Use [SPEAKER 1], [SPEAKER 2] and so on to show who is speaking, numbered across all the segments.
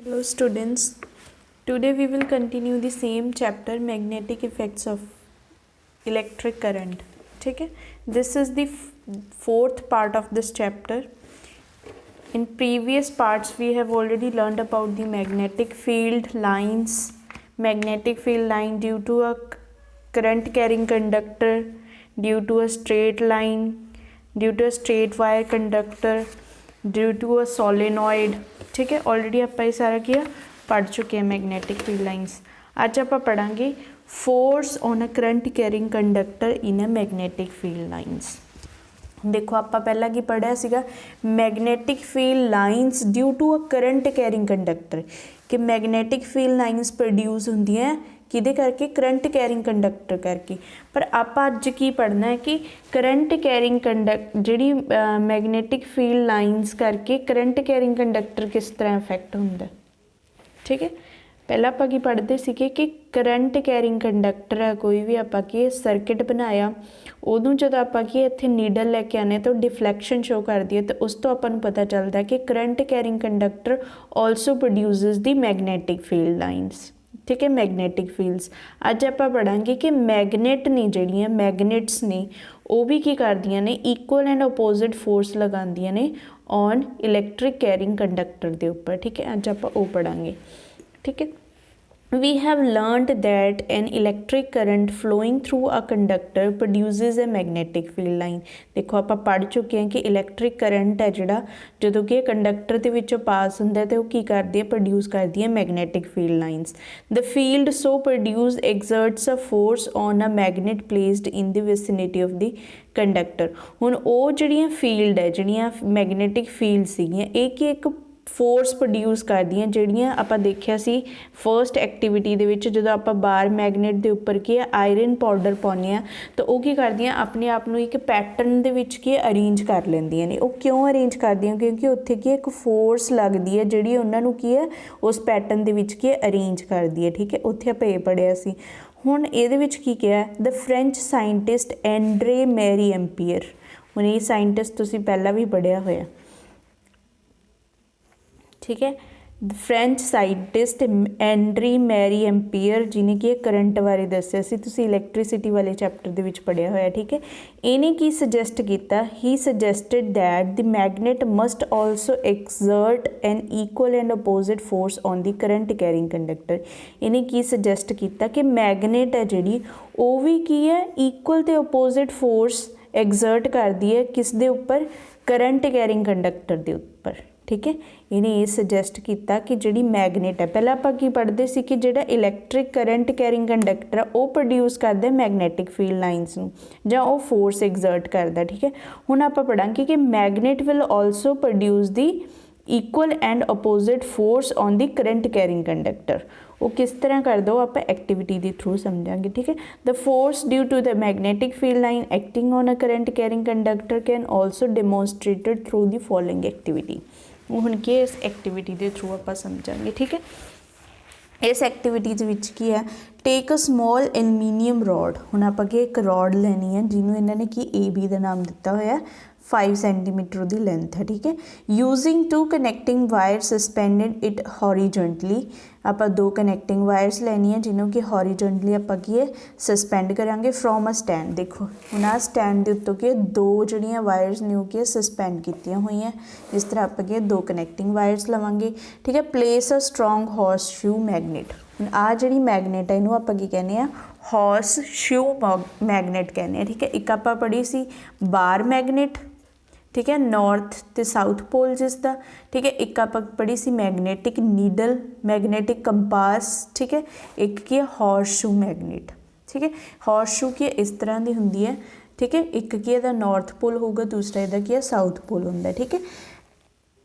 [SPEAKER 1] Hello students, today we will continue the same chapter magnetic effects of electric current. ठीक है, this is the fourth part of this chapter. In previous parts we have already learned about the magnetic field lines, magnetic field line due to a current carrying conductor, due to a straight line, due to a straight wire conductor, due to a solenoid. ठीक है, already आप ये सारा किया पढ़ चुके हैं magnetic field lines. आज आप पढ़ांगे force on a current carrying conductor in a magnetic field lines. देखो आप पहला की पढ़िया सीगा magnetic field lines due to a current carrying conductor कि मैग्नेटिक फील्ड लाइंस प्रोड्यूस होंदी है किदे करके करंट कैरिंग कंडक्टर करके। पर आप अज की पढ़ना है कि करंट कैरिंग जी मैग्नेटिक फील्ड लाइंस करके करंट कैरिंग कंडक्टर किस तरह इफेक्ट होंदा। ठीक है, पहला आप की पढ़ते थे कि करंट कैरिंग कंडक्टर है कोई भी आप सर्किट बनाया उदों जो आप इत्थे नीडल लैके आने तो डिफ्लैक्शन शो करती है तो उस तो अपन पता चलता है कि current carrying conductor also produces the magnetic field lines. ठीक है, मैग्नेटिक फील्ड्स अज आप पढ़ांगे कि मैगनेट ने जड़ियाँ मैगनेट्स ने वो भी की करदियाँ ने इक्वल एंड अपोजिट फोर्स लगांदियाँ ने ऑन इलैक्ट्रिक कैरिंग कंडक्टर के उपर। ठीक है, अज आप वो पढ़ांगे। ठीक है, we have learned that an electric current flowing through a conductor produces a magnetic field line। देखो आप पढ़ चुके हैं कि इलैक्ट्रिक करंट है जिहड़ा जदों कि कंडक्टर दे विचों पास हुंदा ते वो की करदी है प्रोड्यूस करदी है magnetic field lines. The field so produce exerts a force on a magnet placed in the vicinity of the conductor। हुण वो जिहड़ियां फील्ड है जिहड़ियां मैगनेटिक फील्ड सीगियां एक फोर्स प्रोड्यूस करदियाँ जिहड़ियां आपां देखिया सी फर्स्ट एक्टिविटी दे विच जदों आपां बार मैगनेट दे उपर की आयरन पाउडर पाउने आ तो वो की करदियां अपने आप नूं एक पैटर्न दे विच की अरेंज कर लैंदियां ने। वो क्यों अरेंज करदियां क्योंकि उत्थे की एक फोर्स लगदी है जिहड़ी उन्हां नूं की है उस पैटर्न दे विच की अरेंज करदी है। ठीक है, उत्थे आपां ये पढ़िया सी। हुण इहदे विच की किहा the French scientist Andre Marie Ampere. हुण ये साइंटिस्ट तुसीं पहला भी पढ़िया होया। ठीक है, French scientist Andre Marie Ampere जिन्हें कि करंट बारे दस्सिया सी तुसीं इलैक्ट्रिसिटी वाले चैप्टर दे विच पढ़िया होया। ठीक है, इन्हें की सजैसट किया he suggested that the magnet must also exert an equal and opposite force on the current carrying conductor. इन्हें की सजैसट किया कि मैगनेट है जिहड़ी वो भी की है इक्वल ते अपोजिट फोर्स एग्जर्ट करती है किस दे उपर करंट कैरिंग कंडक्टर के उपर। ठीक है, इन्हें ये सजैसट किया कि जिहड़ी मैगनेट है पहला आप की पढ़ते सी कि जिहड़ा इलैक्ट्रिक करंट कैरिंग कंडक्टर है वो प्रोड्यूस करता है मैगनेटिक फील्ड लाइनस नूं जां वो फोर्स एग्जर्ट करता। ठीक है, हुण आप पढ़ांगे कि magnet will also produce the equal and opposite force on the current carrying conductor. वो किस तरह कर दो आप एक्टिविटी के थ्रू समझांगे। ठीक है, the force due to the magnetic field line acting on a current carrying conductor can also demonstrated through the following activity. हुण की इस एक्टिविटी के थ्रू आप समझांगे। ठीक है, इस एक्टिविटी की है टेक अ स्मॉल एलमीनीयम रॉड। हुण आप एक रॉड लैनी है जिन्होंने इन्होंने कि AB का नाम दिता होया 5 सेंटीमीटर की लेंथ है। ठीक है, using 2 connecting wires suspended it horizontally. आप 2 कनैक्टिंग वायर्स लैनी है जिन्हों कि हॉरीजोंटली आप सस्पेंड करांगे फ्रॉम अ स्टैंड। देखो हुण आ स्टैंड के उत्तों कि 2 जिहड़ियां वायर्स ने वो सस्पेंड कीतियां हुई हैं। इस तरह आप 2 कनैक्टिंग वायर्स लवांगे। ठीक है, place a strong horseshoe magnet. हुण आ जिहड़ी मैगनेट है इनू आप कहने आ हॉर्स शू मैगनेट कहने। ठीक है, एक आप पढ़ी सी बार मैगनेट। ठीक है, नॉर्थ तो साउथ पोल जिसका। ठीक है, एक आप पढ़ी सी मैगनेटिक नीडल मैगनेटिक कंपास। ठीक है, एक की है हॉर्स शू मैगनेट। ठीक है, हॉर्स शू की इस तरह की होंगी है। ठीक है, एक की है नॉर्थ पोल होगा दूसरा इहदा की है साउथ पोल होंगे। ठीक है,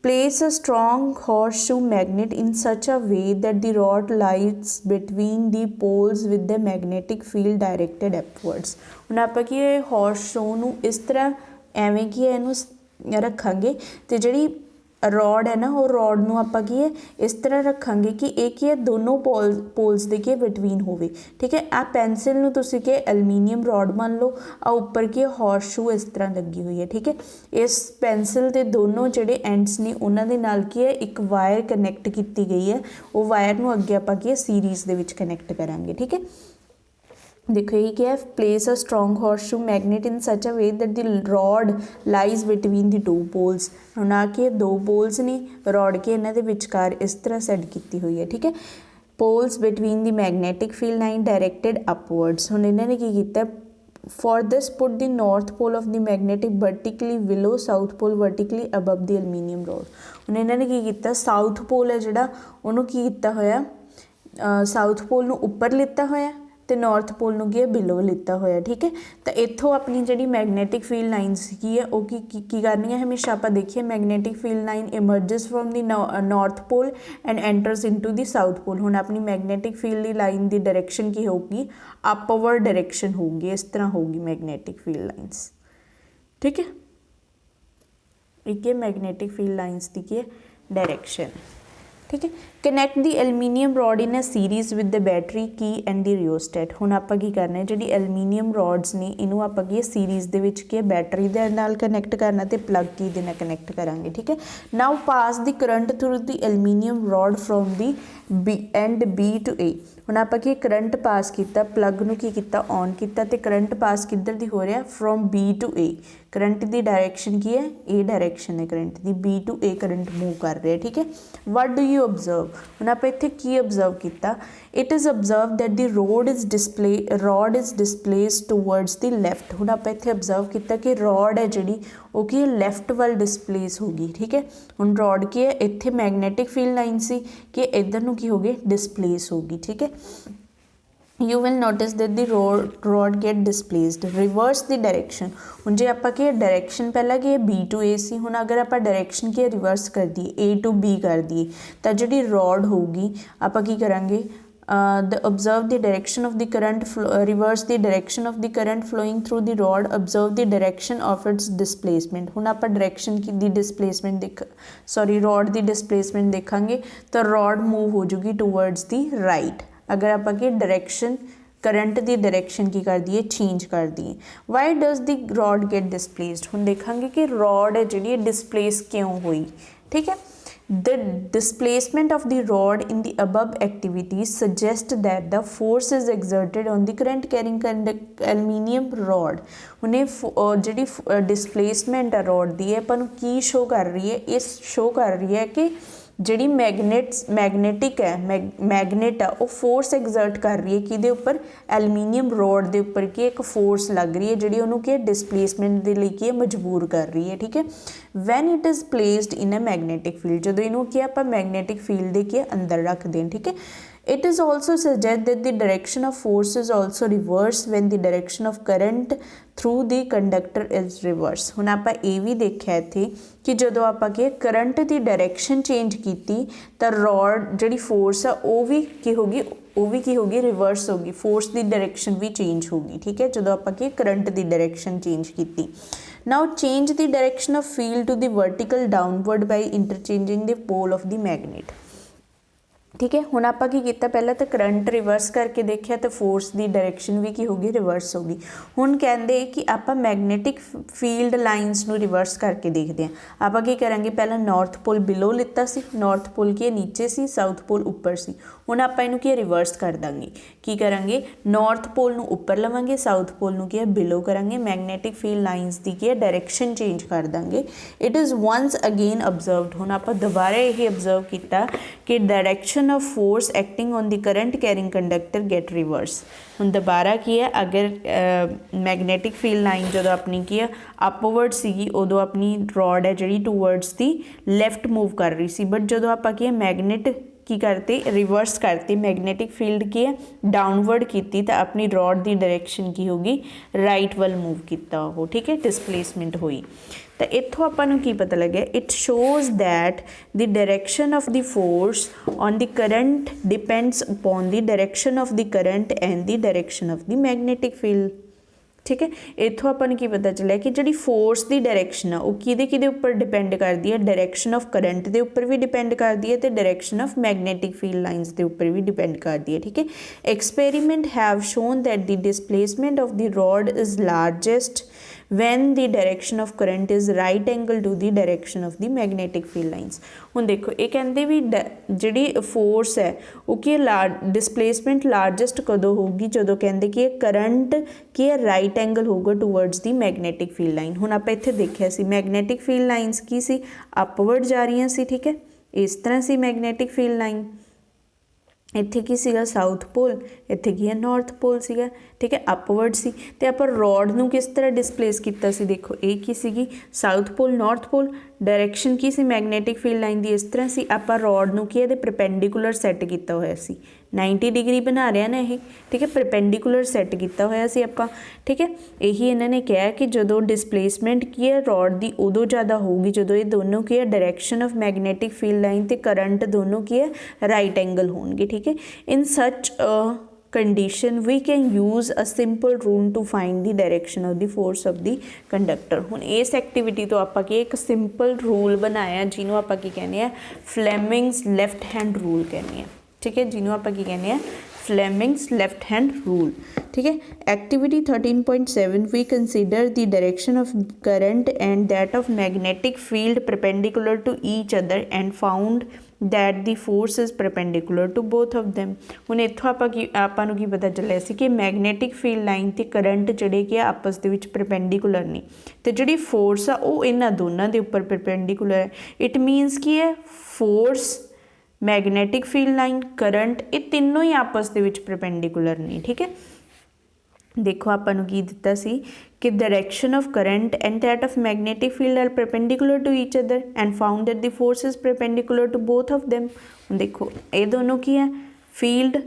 [SPEAKER 1] place a strong horseshoe magnet in such a way that the rod lies between the poles with the magnetic field directed upwards. हुण आप हॉर्स शू नूं इस तरह एवें की है इनू रखांगे तो जिहड़ी रॉड है ना, वो रॉड ਨੂੰ ਆਪਾਂ ਕੀ ਹੈ ਇਸ ਤਰ੍ਹਾਂ ਰੱਖਾਂਗੇ ਕਿ ਇਹ ਕੀ ਹੈ ਦੋਨੋਂ ਪੋਲਸ ਦੇ ਕੀ ਬਿਟਵੀਨ ਹੋਵੇ। ਠੀਕ ਹੈ, ਆ ਪੈਨਸਿਲ ਨੂੰ ਤੁਸੀਂ ਕਿ ਐਲੂਮੀਨੀਅਮ ਰॉड ਮੰਨ ਲਓ, ਆ ਉੱਪਰ ਕੀ ਹਾਰਸ ਸ਼ੂ ਇਸ ਤਰ੍ਹਾਂ ਲੱਗੀ ਹੋਈ ਹੈ। ਠੀਕ ਹੈ, ਇਸ ਪੈਨਸਿਲ ਦੇ ਦੋਨੋਂ ਜਿਹੜੇ ਐਂਡਸ ਨੇ ਉਹਨਾਂ ਦੇ ਨਾਲ ਕੀ ਹੈ ਇੱਕ ਵਾਇਰ ਕਨੈਕਟ ਕੀਤੀ ਗਈ ਹੈ। ਉਹ ਵਾਇਰ ਨੂੰ ਅੱਗੇ ਆਪਾਂ ਕੀ ਹੈ ਸੀਰੀਜ਼ ਦੇ ਵਿੱਚ ਕਨੈਕਟ ਕਰਾਂਗੇ। ਠੀਕ ਹੈ, देखो ये क्या है, place a strong horseshoe magnet in such a way that the rod lies between the two poles। ਹੁਣ ਆ ਕੇ ਦੋ poles ਨੇ, rod के ਇਹਨਾਂ ਦੇ ਵਿਚਕਾਰ ਇਸ ਤਰ੍ਹਾਂ ਸੈੱਟ ਕੀਤੀ ਹੋਈ ਹੈ। ਠੀਕ ਹੈ, poles between the magnetic field line directed upwards। ਹੁਣ ਇਹਨਾਂ ਨੇ ਕੀ ਕੀਤਾ, for this put the north pole of the magnetic vertically below, south pole vertically above the aluminium rod। ਹੁਣ ਇਹਨਾਂ ਨੇ ਕੀ ਕੀਤਾ, ਸਾਊਥ ਪੋਲ ਹੈ ਜਿਹੜਾ ਉਹਨੂੰ ਕੀ ਕੀਤਾ ਹੋਇਆ, ਸਾਊਥ ਪੋਲ ਨੂੰ ਉੱਪਰ ਲਿੱਤਾ ਹੋਇਆ ਤੇ ਨਾਰਥ ਪੋਲ ਨੂੰ ਕੀ ਹੈ ਬਿਲੋ ਲਿੱਤਾ ਹੋਇਆ। ਠੀਕ ਹੈ, ਤਾਂ ਇੱਥੋਂ ਆਪਣੀ ਜਿਹੜੀ ਮੈਗਨੈਟਿਕ ਫੀਲਡ ਲਾਈਨਸ ਕੀ ਹੈ ਉਹ ਕੀ ਕਰਨੀ ਹੈ, ਹਮੇਸ਼ਾ ਆਪਾਂ ਦੇਖੀਏ magnetic field line emerges from the north pole and enters into the south pole. ਹੁਣ ਆਪਣੀ ਮੈਗਨੈਟਿਕ ਫੀਲਡ ਦੀ ਲਾਈਨ ਦੀ ਡਾਇਰੈਕਸ਼ਨ ਕੀ ਹੋਊਗੀ, ਅਪਵਰਡ ਡਾਇਰੈਕਸ਼ਨ ਹੋਊਗੀ, ਇਸ ਤਰ੍ਹਾਂ ਹੋਊਗੀ ਮੈਗਨੈਟਿਕ ਫੀਲਡ ਲਾਈਨਸ। ਠੀਕ ਹੈ, ਇਹ ਮੈਗਨੈਟਿਕ ਫੀਲਡ ਲਾਈਨਸ ਦੀ ਕੀ ਹੈ ਡਾਇਰੈਕਸ਼ਨ। ठीक है, connect the aluminium rod in a series with the battery key and the rheostat. हुण आपां की करना है, जिहड़ी एलूमीनियम रॉड्स ने इनू आपां की सीरीज़ दे विच की बैटरी दे नाल कनैक्ट करना ते प्लग की दे नाल कनैक्ट करांगे। ठीक है, now pass the current through the aluminium rod from the end B to A. हुण आपां की करंट पास किया, प्लग नूं की किया ऑन किया, तो करंट पास किधर दी हो रहा from B to A. Current की डायरैक्शन की है, ए डायरैक्शन है करंट की, B to A current move कर रहा है। ठीक है, वट डू यू ऑब्जर्व, हुण आपां इत्थे की ऑब्जर्व किया, it is observe that the rod is displace towards the left. हुण आपां इत्थे ऑब्जर्व किया कि रॉड है जिहड़ी वो की लैफ्ट वाल डिसप्लेस होगी। ठीक है, हुण रॉड की है इत्थे मैगनैटिक फील्ड लाइन सी कि इधर नूं की होगी डिसप्लेस होगी। ठीक है, you will notice that the rod get displaced, reverse the direction। हुण जे आपां की डायरैक्शन पहला की बी टू ए सी, हुण अगर आपां डायरैक्शन की रिवर्स कर दिए ए टू बी कर दिए तो जिहड़ी रॉड होगी आपां की करांगे, observe the direction of the current reverse the direction of the current flowing through the rod, observe the direction of its displacement। हुण आपां डायरैक्शन की दी डिसप्लेसमेंट रॉड की डिसप्लेसमेंट देखांगे तो रॉड मूव हो जूगी टूवर्ड्स दी राइट। अगर आप direction current की direction की कर दिए चेंज कर दिए। Why does the rod get displaced, हुण देखांगे कि रॉड है जी डिसप्लेस क्यों हुई। ठीक है, the displacement of the rod in the above activity suggest that the force is exerted on the current carrying aluminium rod. हुणे जी डिसप्लेसमेंट है रॉड की अपन की शो कर रही है, इस शो कर रही है कि जिहड़ी मैगनेटिक है मैगनेट है वो फोर्स एग्जर्ट कर रही है कि उपर एलूमीनियम रॉड के उपर की एक फोर्स लग रही है जिहड़ी उहनूं की डिसप्लेसमेंट के लिए की मजबूर कर रही है। ठीक है, when it is placed in a magnetic field, जो इनू की आपां मैगनेटिक फील्ड के अंदर रख दें। ठीक है, it is also suggest that the direction of force is also reverse when the direction of current through the conductor is reverse। हुण आपां ये भी देखिया इत्थे कि जदों आपां कि करंट की डायरैक्शन चेंज की तो रॉड जिहड़ी फोर्स है वो भी की होगी रिवर्स होगी, फोर्स की डायरैक्शन भी चेंज होगी। ठीक है, जदों आपां कि करंट की डायरैक्शन चेंज की। Now change the direction of field to the vertical downward by interchanging the pole of the magnet. ठीक है, हुण आपां की कीता, पहला तो करंट रिवर्स करके देखिया तो फोर्स की डायरैक्शन भी की होगी रिवर्स होगी। हुण कहंदे कि आपां मैगनेटिक फील्ड लाइनस नूं रिवर्स करके देखते हैं। आपां की करांगे, पहला नॉर्थ पोल बिलो लिता सी, नॉर्थ पोल की नीचे सी, साउथ पोल उपर सी। हुण आपां इहनूं की रिवर्स कर दांगे, की करांगे नॉर्थ पोल नूं उपर लवांगे, साउथ पोल नूं की बिलो करांगे, मैगनेटिक फील्ड लाइनस की की डायरैक्शन चेंज कर दांगे। It is once again observed, हुण आपां दोबारा यही ऑब्जर्व किया कि direction of force acting on the current carrying conductor get reverse। हुण दोबारा की है, अगर मैगनेटिक फील्ड लाइन जो अपनी की है अपवर्ड सी उदों अपनी रॉड है जी टूवर्ड्स दी लैफ्ट मूव कर रही सी, बट जो आप मैगनेट की करते रिवर्स करते मैगनेटिक फील्ड की है डाउनवर्ड की तो अपनी रॉड की डायरैक्शन की होगी राइट वाल मूव किया हो। ठीक है, डिसप्लेसमेंट हुई। तो इत्थों आपां की पता लगे, it shows that the direction of the force on the current depends upon the direction of the current and the direction of the magnetic field. ठीक है। इत्थों अपन की पता चलिया कि जिहड़ी फोर्स की डायरैक्शन आ वो किहदे उपर डिपेंड करती है, डायरैक्शन ऑफ करंट के उपर भी डिपेंड करती है तो direction of magnetic field lines के उपर भी डिपेंड करती है, ठीक है। Experiment have shown that the displacement of the rod is largest when the direction of current is right angle to the direction of the magnetic field lines। हुण देखो ये कहते भी जिहड़ी फोर्स है वो की डिसप्लेसमेंट लार्जेस्ट कदों होगी जदों कहते कि करंट की राइट एंगल होगा towards the magnetic field line. हुण आपां इत्थे देखिया सी मैगनैटिक फील्ड लाइनस की सी अपवर्ड जा रही सी, ठीक है, इस तरह सी मैगनैटिक फील्ड लाइन। इत्थे की सीगा साउथ पोल, इत्थे की है नॉर्थ पोल सीगा, ठीक है, अपवर्ड सी। तो आप रॉड नूं किस तरह डिसप्लेस किया सी, देखो ये की सीगी south pole north pole, direction की सी मैगनैटिक फील्ड लाइन की इस तरह सी। आप रॉड नूं की परपेंडिकुलर सैट किया होया सी, 90 डिग्री बना रहा ना ये, ठीक है, परपेंडिकुलर सैट किया होया सी आपां, ठीक है। यही इन्होंने कहा कि जो डिसप्लेसमेंट की है रॉड की उदों ज़्यादा होगी जो ये दोनों की है direction of magnetic field line तो करंट दोनों की है राइट एंगल होंगे, ठीक है। In such condition we can use a simple rule to find the direction of the force of the conductor. हुण इस एक्टिविटी तो आपां की एक सिंपल रूल बनाया जिन्हों आपां की कहने हैं फ्लेमिंग्स लैफ्ट हैंड रूल कहने हैं, ठीक है, जिन्हों आपां की कहने हैं फ्लेमिंग्स लैफ्ट हैंड रूल, ठीक है। Activity 13.7 we consider the direction of current and that of magnetic field perpendicular to each other and found that the force is perpendicular to both of them. हुण इत्थों आपां की पता चलिया सी कि मैगनैटिक फील्ड लाइन ते करंट जिहड़े कि आपस दे विच परपेंडिकुलर ने ते जिहड़ी फोर्स आ वो इन्हां दोनां दे उपर परपेंडिकुलर है। इट मीनस कि है force magnetic field line current ये तीनों ही आपस दे विच परपेंडिकुलर ने, ठीक है। देखो आपां की दिता सी कि direction of current and that of magnetic field are perpendicular to each other and found that the force is perpendicular to both of them. देखो ये दोनों की है फील्ड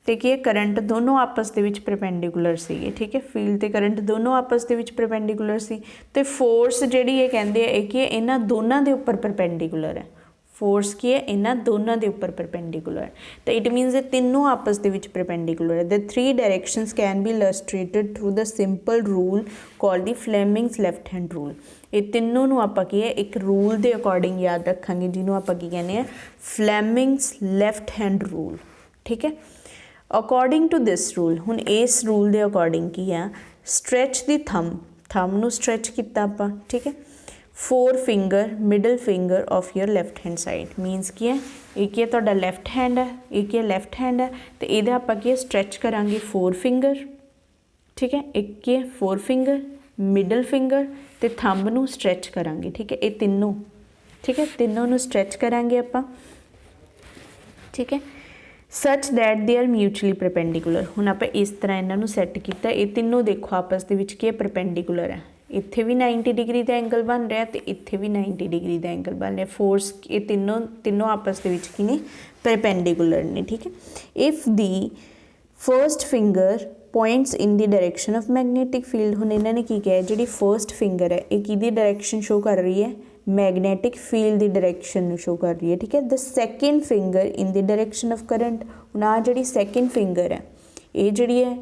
[SPEAKER 1] ते की करंट दोनों आपस दे विच परपेंडिकुलर सी, ठीक है, फील्ड ते करंट दोनों आपस दे विच परपेंडिकुलर सी ते फोर्स जिहड़ी ये कहंदे है कि इन्हां दोनों दे उपर परपेंडिकुलर है, फोर्स की है इन्हां दोनों के उपर परपेंडिकुलर है। तो इट मीनस ये तीनों आपस के विच परपेंडिकुलर है। The three directions can be illustrated through the simple rule called the Fleming's left hand rule. ये तीनों नूं आपां की है एक रूल के अकॉर्डिंग याद रखांगे जिन्हों आपां की कहने हैं फ्लेमिंग्स लैफ्ट हैंड रूल, ठीक है। अकॉर्डिंग टू दिस रूल हुण इस रूल के अकॉर्डिंग की है स्ट्रैच द थंब नूं स्ट्रैच किया आपां, ठीक है, 4 finger middle finger of your left hand side मीनस की है एक ही तुहाडा लैफ्ट हैंड है एक ही लैफ्ट हैंड है तो ये आपां की स्ट्रैच करांगे 4 फिंगर, ठीक है, एक ही 4 फिंगर मिडल फिंगर तो थंब नूं स्ट्रैच करांगे, ठीक है, ये तीनों, ठीक है, तीनों नूं स्ट्रैच करांगे आपां, ठीक है, such that they are mutually perpendicular. हुण आपां इस तरह इन्हां नूं सैट कीता, ये तीनों देखो आपस दे विच की परपेंडिकुलर है, इत्थे भी 90 डिग्री का एंगल बन रहा तो इत्थे भी 90 डिग्री का एंगल बन रहा। फोर्स ये तीनों आपस के विच की ने परपेंडिकुलर ने, ठीक है। If the first finger points in the direction of magnetic field, हुण इन्होंने की कहा जी फर्स्ट फिंगर है ये किहदी डायरैक्शन शो कर रही है मैगनैटिक फील्ड की डायरैक्शन शो कर रही है, ठीक है। The second finger in the direction of current, हुण आ जी सैकेंड फिंगर है ये जी है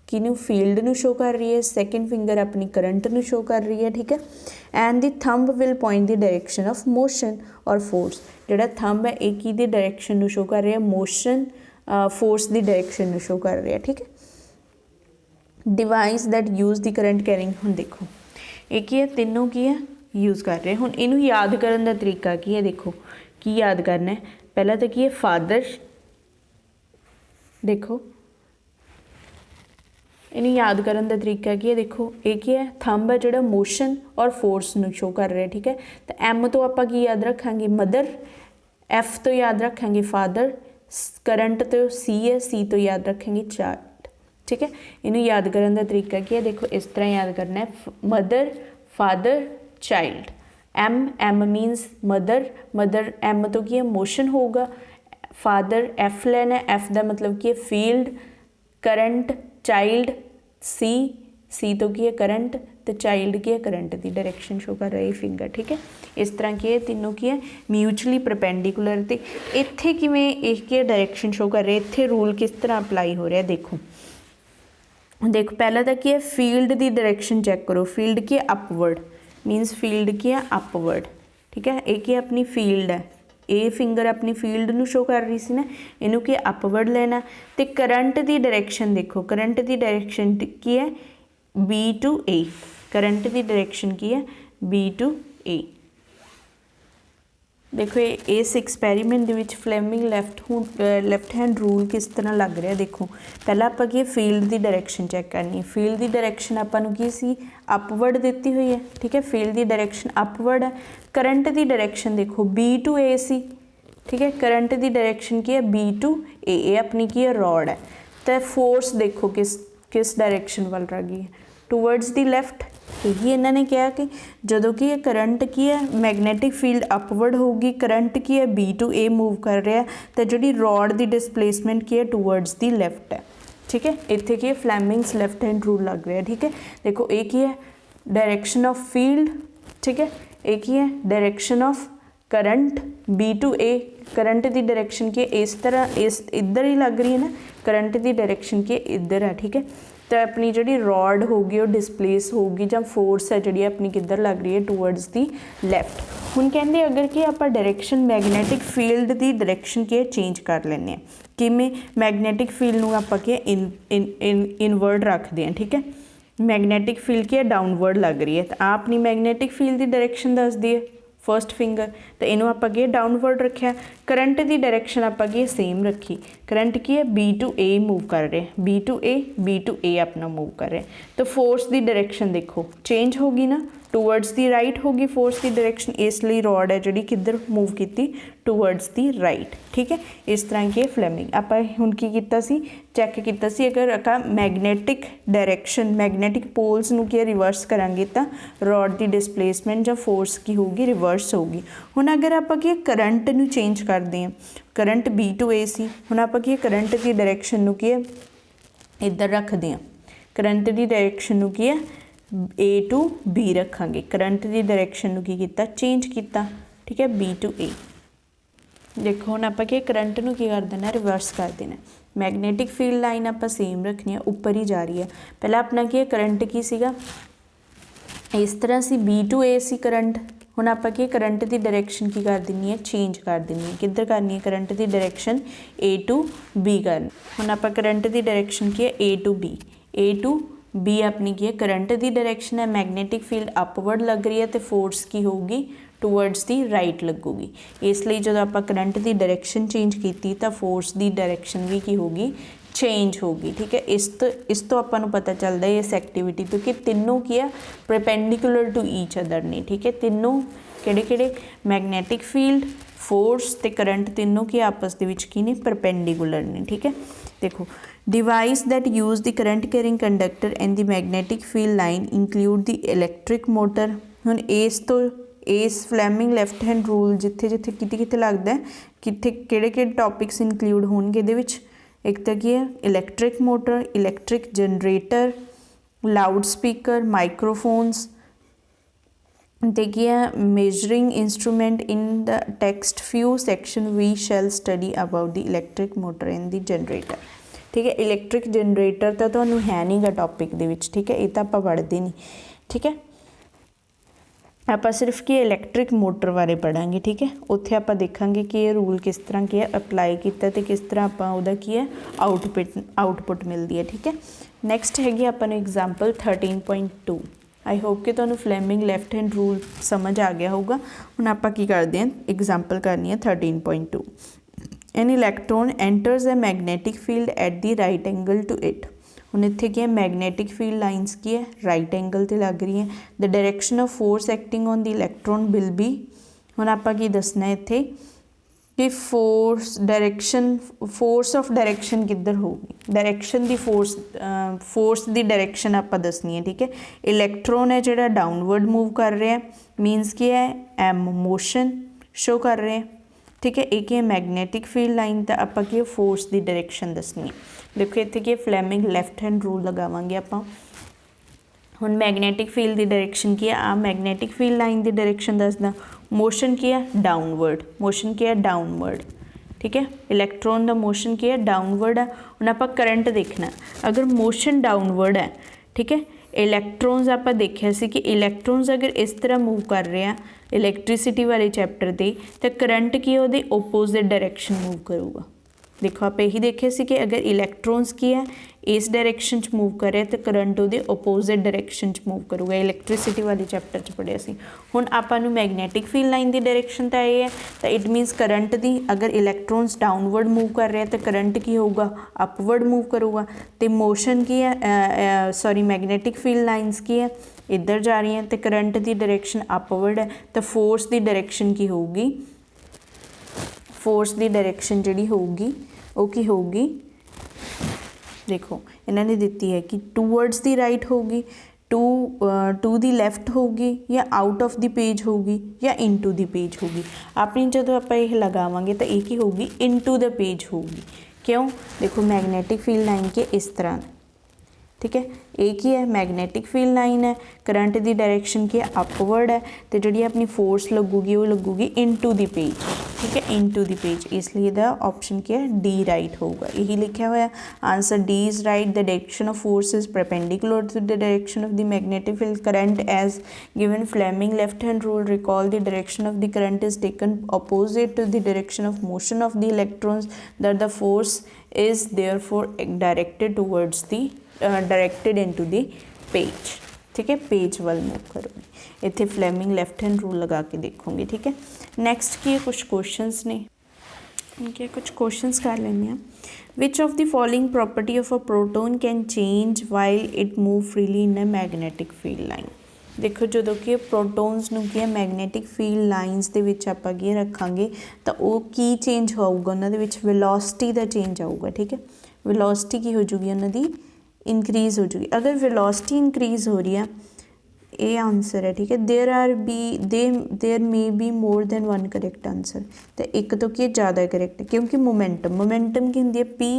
[SPEAKER 1] किनू फील्ड नू शो कर रही है, सैकेंड फिंगर अपनी करंट नू शो कर रही है, ठीक है। And the thumb will point the direction of motion और फोर्स, जिहड़ा थंब है एक ही दी डायरैक्शन नू शो कर रहा है मोशन फोर्स की डायरैक्शन नू शो कर रहा है, ठीक है। Device that use the current carrying, हुण देखो एक ही है तीनों की है यूज़ कर रहे हैं। हुण इनू याद करन दा तरीका की है, देखो की याद करना है, पहला तो की है फादर, देखो इन्हें याद करने का तरीका की है, देखो एक ही है थंब है जो मोशन और फोर्स नू शो कर रहा है, ठीक है। तो एम तो आप याद रखांगे मदर, एफ तो याद रखांगे फादर, करंट तो सी है, सी तो याद रखेंगे चाइल्ड, ठीक है। इन्हें याद करने का तरीका की है, देखो इस तरह याद करना है mother father child, M means mother, mother M तो की है मोशन होगा, फादर एफ लेना है, एफ का मतलब की है फील्ड, करंट चाइल्ड सी तो की है करंट, तो चाइल्ड की है करंट की डायरैक्शन शो कर रही फिंगर, ठीक है। इस तरह की है तीनों की है म्यूचुअली परपेंडिकुलर। तो इत्थे किवें एक डायरैक्शन शो कर रहे, इत्थे रूल किस तरह अपलाई हो रहा है, देखो देखो पहला तो की है फील्ड की डायरेक्शन चेक करो, फील्ड की है अपवर्ड, मीनस फील्ड की है अपवर्ड, ठीक है। एक ही अपनी फील्ड है, ए फिंगर अपनी फील्ड नू शो कर रही सी ना, इनू की अपवर्ड लेना। तो करंट की डायरेक्शन देखो, करंट की डायरेक्शन की है बी टू ए, करंट की डायरेक्शन की है बी टू ए। देखो इस एक्सपैरीमेंट के फ्लैमिंग लैफ्ट हैंड रूल किस तरह लग रहा है। देखो पहला आप की फील्ड की डायरेक्शन चैक करनी है, फील्ड की डायरेक्शन आपां की सी अपवर्ड दी हुई है, ठीक है, फील्ड की डायरेक्शन अपवर्ड है। करंट की डायरेक्शन देखो बी टू ए सी, ठीक है, करंट की डायरेक्शन की है बी टू ए अपनी की है रॉड है। तो फोर्स देखो किस डायरेक्शन वाल रह गई है, टूवर्ड्स दी लैफ्ट। यही इन्होंने कहा कि जदों कि यह करंट की है मैगनैटिक फील्ड अपवर्ड होगी, करंट की है बी टू ए मूव कर रहा है, तो जी रॉड की डिसप्लेसमेंट की है टूवर्ड्स दी लैफ्ट है, ठीक है। इत्थे की है फ्लैमिंग्स लैफ्ट हैंड रूल लग रहा है, ठीक है। देखो एक ही है डायरेक्शन ऑफ फील्ड, ठीक है, एक ही है direction of current B to A, current की डायरेक्शन की इस तरह इस इधर ही लग रही है ना, करंट की डायरेक्शन की इधर है, ठीक है। तो अपनी जी रॉड होगी वो डिसप्लेस होगी, या फोर्स है जी अपनी किधर लग रही है टूवर्ड्स दी लैफ्ट। हुण कहते अगर कि आप डायरेक्शन मैगनैटिक फील्ड की डायरेक्शन की चेंज कर लें, किमें मैगनैटिक फील्ड नूं आपां कि इनवर्ड रखते हैं, ठीक है। मैगनैटिक फील्ड की डाउनवर्ड लग रही है, तो आप अपनी मैगनैटिक फील्ड की डायरेक्शन दस दी है फर्स्ट फिंगर, तो इनू आप डाउनवर्ड रखा। करंट की डायरेक्शन आप सेम रखी, करंट की है बी टू ए मूव कर रहे हैं, बी टू ए अपना मूव कर रहे हैं। तो फोर्स की डायरेक्शन देखो चेंज होगी ना, टूवर्ड्स दी राइट होगी फोर्स की डायरेक्शन, इसलिए रॉड है जी किधर मूव की टूवर्ड्स दी राइट, ठीक है। इस तरह की फ्लैमिंग आप हुण की कीता सी चैक कीता सी, अगर आप मैगनैटिक डायरेक्शन मैगनैटिक पोल्स नूं की रिवर्स करांगे तो रॉड की डिसप्लेसमेंट या फोर्स की होगी रिवर्स होगी। हुण अगर आप करंट नूं चेंज करते हैं, करंट बी टू ए सी, हुण आप करंट की डायरेक्शन नूं की इधर रखते हैं, करंट की डायरेक्शन नूं की है ए टू बी रखांगे, करंट की डायरेक्शन नूं की कीता चेंज किया, ठीक है, बी टू ए। देखो हुण आपां करंट नूं की कर देना रिवर्स कर देना, मैगनैटिक फील्ड लाइन आपां सेम रखनी है, उपर ही जा रही है। पहला अपना की करंट की सीगा इस तरह सी बी टू ए सी करंट, हुण आपां करंट की डायरेक्शन की कर देनी है चेंज कर देनी है, किधर करनी है करंट की डायरेक्शन ए टू बी करनी। हुण आपां करंट की डायरेक्शन की है ए टू बी अपनी की है करंट की डायरेक्शन है, मैगनैटिक फील्ड अपवर्ड लग रही है, तो फोर्स की होगी टूवर्ड्स दी राइट लगूगी, इसलिए जो आप करंट की डायरेक्शन चेंज की तो फोर्स की डायरेक्शन भी की होगी चेंज होगी, ठीक है। इस तो आपको पता चलता है इस एक्टिविटी तो कि तीनों की है परपेंडिकुलर टू ईच अदर ने, ठीक है। तीनों किहड़े मैगनैटिक फील्ड फोर्स ते करंट तीनों की आपस दे विच की ने परपेंडिकुलर ने, ठीक है। देखो device that use the current carrying conductor and the magnetic field line include the electric motor. हुण इस फ्लैमिंग लैफ्ट हैंड रूल जिथे जिथे किते लगता है किते टॉपिक्स इंक्लूड होणगे इहदे विच, एक तो की है electric motor, electric generator, loud speaker, microphones, ते की है measuring instrument in the text few section we shall study about the electric motor and the generator, ठीक है। इलैक्ट्रिक जनरेटर तो तुहानूं है नहीं गा टॉपिक दे विच, ठीक है, ये तो आपां पढ़दे नहीं, ठीक है। आप सिर्फ कि इलैक्ट्रिक मोटर बारे पढ़ांगे, ठीक है। उत्थे आप देखांगे कि ये रूल किस तरह की है अप्लाई किया तो किस तरह आप उहदा की है आउटपुट मिलती है, ठीक है। नैक्सट हैगी आपां नूं एग्जाम्पल 13.2। आई होप कि तुहानूं फ्लैमिंग लैफ्ट हैंड रूल समझ आ गया होगा। हुण आपां की करते हैं एग्जाम्पल करनी है 13.2। An electron enters a magnetic field at the right angle to it. हुण इत्थे की है मैगनैटिक फील्ड लाइनस की है राइट एंगल ते लग रही है। The direction of force acting on the electron will be, हुण आपां की दसना इत्थे कि फोर्स ऑफ डायरेक्शन किधर होगी, direction the force the direction आपां दसनी है, ठीक है। इलैक्ट्रॉन है जिहड़ा डाउनवर्ड मूव कर रहा है, मीनस की है एम मोशन शो कर रहे हैं, ठीक है। एक है मैगनैटिक फील्ड लाइन, तो आपां की फोर्स की डायरेक्शन दसनी है। देखो इत्थे की फ्लैमिंग लैफ्ट हैंड रूल लगावांगे आपां। हुण मैगनैटिक फील्ड की डायरेक्शन की है, आ मैगनैटिक फील्ड लाइन की डायरेक्शन दसदा, मोशन की है डाउनवर्ड, मोशन की है डाउनवर्ड, ठीक है। इलैक्ट्रॉन का मोशन की है डाउनवर्ड है। हुण आपां करंट देखना, अगर मोशन डाउनवर्ड है, ठीक है, इलैक्ट्रॉन्स आप देखिया सी कि इलैक्ट्रॉन्स अगर इस तरह मूव कर रहे हैं इलैक्ट्रिसिटी वाले चैप्टर से, तो करंट की उहदी ओपोजिट डायरैक्शन मूव करूगा। देखो आप यही देखे सी कि अगर इलैक्ट्रॉन्स की है इस डायरैक्शन च मूव करे तो करंट उहदे ओपोजिट डायरैक्शन च मूव करूगा। इलैक्ट्रिसिटी वाले चैप्टर च पढ़िया सी। हुण आपां नूं मैगनैटिक फील्ड लाइन की डायरैक्शन तो ये है, तो इट मीनस करंट दी अगर इलैक्ट्रॉन्स डाउनवर्ड मूव कर रहे हैं तो करंट की होगा अपवर्ड मूव करूगा। तो मोशन की है सॉरी मैगनैटिक फील्ड लाइनस की है इधर जा रही हैं, तो करंट की डायरैक्शन अपवर्ड है, तो फोर्स की डायरैक्शन की होगी, फोर्स की डायरैक्शन जिहड़ी होगी वो की होगी, देखो इन्होंने दी है कि टूवर्ड्स दी राइट होगी, टू दी लैफ्ट होगी, या आउट ऑफ द पेज होगी, या इनटू द पेज होगी। अपनी जो आप ये लगावांगे तो ये की होगी इनटू द पेज होगी। क्यों? देखो मैगनैटिक फील्ड लाइन के इस तरह, ठीक है, एक ही है मैगनैटिक फील्ड लाइन है, करंट की डायरैक्शन की अपवर्ड है, तो जी अपनी फोर्स लगूगी वो लगूगी इनटू द पेज, ठीक है, इनटू द पेज। इसलिए द ऑप्शन क्या है डी राइट होगा, यही लिखा हुआ है answer D is right. The direction of force is perpendicular to the direction of the magnetic field current as given Fleming left hand rule. Recall the direction of the current is taken opposite to the direction of motion of the electrons that the force is therefore directed towards the directed into the page, ठीक है, page वाल move करोगे। इत्थे Fleming left hand rule लगा के देखोगे, ठीक है। नैक्सट की कुछ क्वेश्चंस ने, इनके कुछ क्वेश्चंस कर लेने हैं। Which of the following property of a proton can change while it move freely in a magnetic field line. देखो जो कि प्रोटोन्स नूं की मैगनैटिक फील्ड लाइनस दे विच आपां की रखांगे तो वो की चेंज होऊगा, उन्हां दे विच वेलोसिटी दा चेंज आऊगा, ठीक है। वेलोसिटी की हो जूगी उन्हां दी इंक्रीज़ हो जूगी। अगर वेलोसिटी इंक्रीज़ हो रही है, ये आंसर है, ठीक है। There may be more than one correct answer, तो एक तो कि ज़्यादा करेक्ट है क्योंकि मोमेंटम की होंगी है P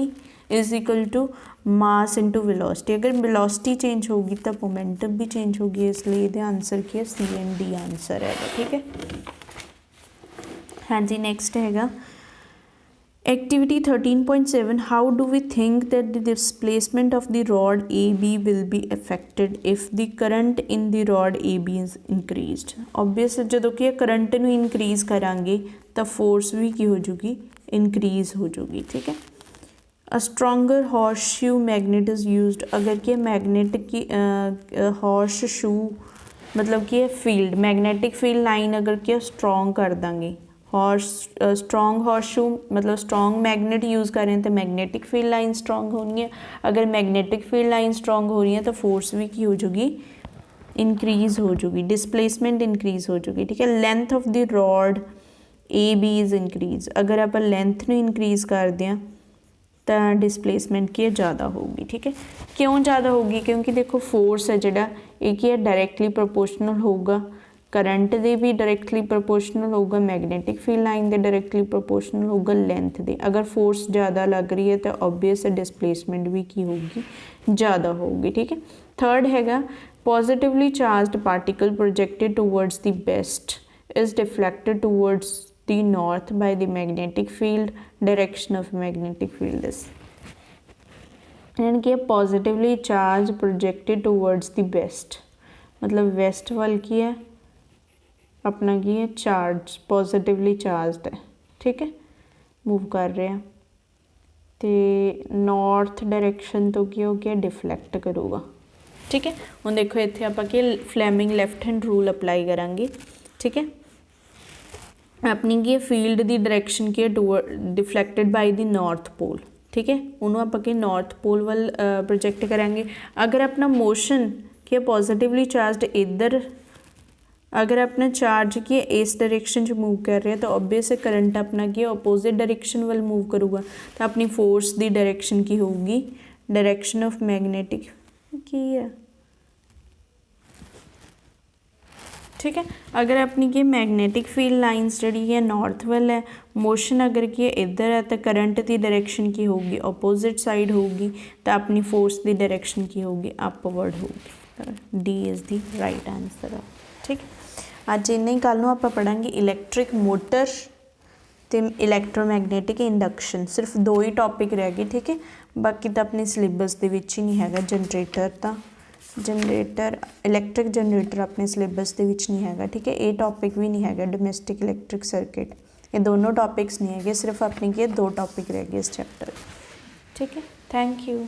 [SPEAKER 1] is equal to mass into velocity. अगर वेलोसिटी चेंज होगी तो मोमेंटम भी चेंज होगी, इसलिए ये आंसर की है सी एंड डी आंसर है, ठीक है। हाँ जी, नेक्स्ट हैगा Activity 13.7. How do we think that the displacement of the rod AB will be affected if the current in the rod AB is increased? Obvious जो कि करंट नूं इंक्रीज़ करांगे तो फोर्स भी की हो जूगी इंक्रीज़ हो जूगी, ठीक है। A stronger horseshoe magnet is used. अगर कि मैग्नेटिक की हॉर्स शू मतलब कि फील्ड मैग्नेटिक फील्ड लाइन अगर कि स्ट्रॉन्ग कर देंगे, स्ट्रॉन्ग हॉर्स शू मतलब स्ट्रॉन्ग मैगनेट यूज़ कर रहे हैं तो मैग्नेटिक फील्ड लाइन स्ट्रॉन्ग होनी है। अगर मैग्नेटिक फील्ड लाइन स्ट्रॉन्ग हो रही है तो फोर्स भी की हो जूगी इंक्रीज़ हो जूगी, डिस्प्लेसमेंट इंक्रीज़ हो जूगी, ठीक है। Length of the rod A B is increase. अगर आप लेंथ में इंक्रीज़ कर दें तो डिस्प्लेसमेंट की ज़्यादा होगी, ठीक है। क्यों ज़्यादा होगी? क्योंकि देखो फोर्स है जोड़ा एक ही है डायरैक्टली प्रोपोर्शनल होगा, करंट दे भी डायरैक्टली प्रोपोर्शनल होगा, मैगनेटिक फील्ड लाइन दे डायरैक्टली प्रोपोर्शनल होगा लेंथ दे। अगर फोर्स ज़्यादा लग रही है तो ऑब्वियस है डिस्प्लेसमेंट भी की होगी ज़्यादा होगी, ठीक है। थर्ड हैगा positively charged particle projected towards the west is deflected towards the north by the magnetic field direction of magnetic field is यानी कि positively charge projected towards the west मतलब वेस्ट वाल की है अपना की है चार्ज पॉजिटिवली चार्ज है, ठीक है, मूव कर रहे हैं तो नॉर्थ डायरैक्शन तो की हो गया डिफ्लैक्ट करूँगा, ठीक है। हम देखो इतने आप Fleming left hand rule apply करांगे, ठीक है। अपनी की फील्ड की डायरैक्शन की deflected by the north pole, ठीक है, उन्होंने आप नॉर्थ पोल वाल प्रोजेक्ट करांगे। अगर अपना मोशन क्या पॉजिटिवली चार्ज इधर अगर अपना चार्ज की इस डायरेक्शन मूव कर रहे हैं तो ऑब्वियस करंट अपना की अपोजिट डायरेक्शन वाल मूव करूँगा, तो अपनी फोर्स की डायरेक्शन की होगी डायरेक्शन ऑफ मैगनेटिक की है, ठीक है। अगर अपनी की मैगनेटिक फील्ड लाइन्स जी है नॉर्थ वाल है, मोशन अगर की इधर है तो करंट की डायरेक्शन की होगी अपोजिट साइड होगी, तो अपनी फोर्स की डायरेक्शन की होगी अपवर्ड होगी। D is the right answer, ठीक है। अज इन्ना ही, कल आप पढ़ांगे इलैक्ट्रिक मोटर ਤੇ ਇਲੈਕਟ੍ਰੋਮੈਗਨੈਟਿਕ ਇੰਡਕਸ਼ਨ, ਸਿਰਫ 2 ਹੀ ਟੌਪਿਕ ਰਹਿ ਗਏ, ਠੀਕ ਹੈ। ਬਾਕੀ ਤਾਂ ਆਪਣੇ ਸਿਲੇਬਸ ਦੇ ਵਿੱਚ ਹੀ ਨਹੀਂ ਹੈਗਾ। ਜਨਰੇਟਰ ਇਲੈਕਟ੍ਰਿਕ ਜਨਰੇਟਰ ਆਪਣੇ ਸਿਲੇਬਸ ਦੇ ਵਿੱਚ ਨਹੀਂ ਹੈਗਾ, ਠੀਕ ਹੈ। ਇਹ ਟੌਪਿਕ ਵੀ ਨਹੀਂ ਹੈਗਾ, ਡੋਮੈਸਟਿਕ ਇਲੈਕਟ੍ਰਿਕ ਸਰਕਿਟ, ਇਹ ਦੋਨੋਂ ਟੌਪਿਕਸ ਨਹੀਂ ਹੈਗੇ, ਸਿਰਫ ਆਪਣੇ ਕੀ 2 ਟੌਪਿਕ ਰਹਿ ਗਏ ਇਸ ਚੈਪਟਰ, ਠੀਕ ਹੈ। Thank you.